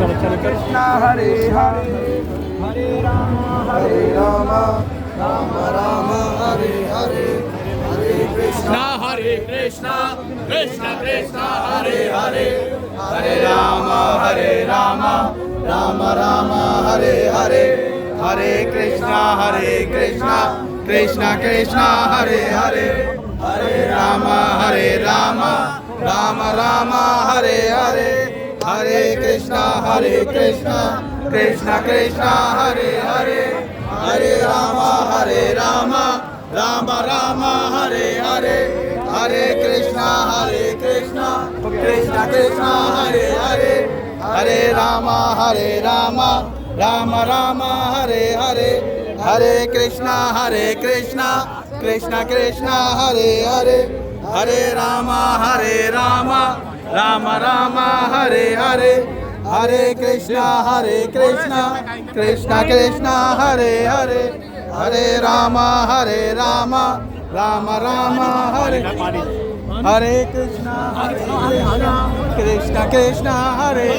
Krishna Hare Hare Hare Ram Ram Ram Hare Hare Hare Krishna Krishna Krishna Hare Hare Hare Ram Ram Ram Hare Hare Hare Krishna Krishna Krishna Hare Hare Hare Ram Ram Ram Hare Hare Hare Krishna Krishna Krishna Hare Hare Hare Ram Ram Ram Hare Hare Hare Krishna Krishna Krishna Hare Hare Hare Ram Ram Ram Hare Hare Hare Krishna Krishna Krishna Hare Hare Hare Ram Ram Ram Hare Hare Hare Krishna Krishna Krishna Hare Hare Hare Ram Ram Ram Hare Hare Krishna Krishna Krishna Hare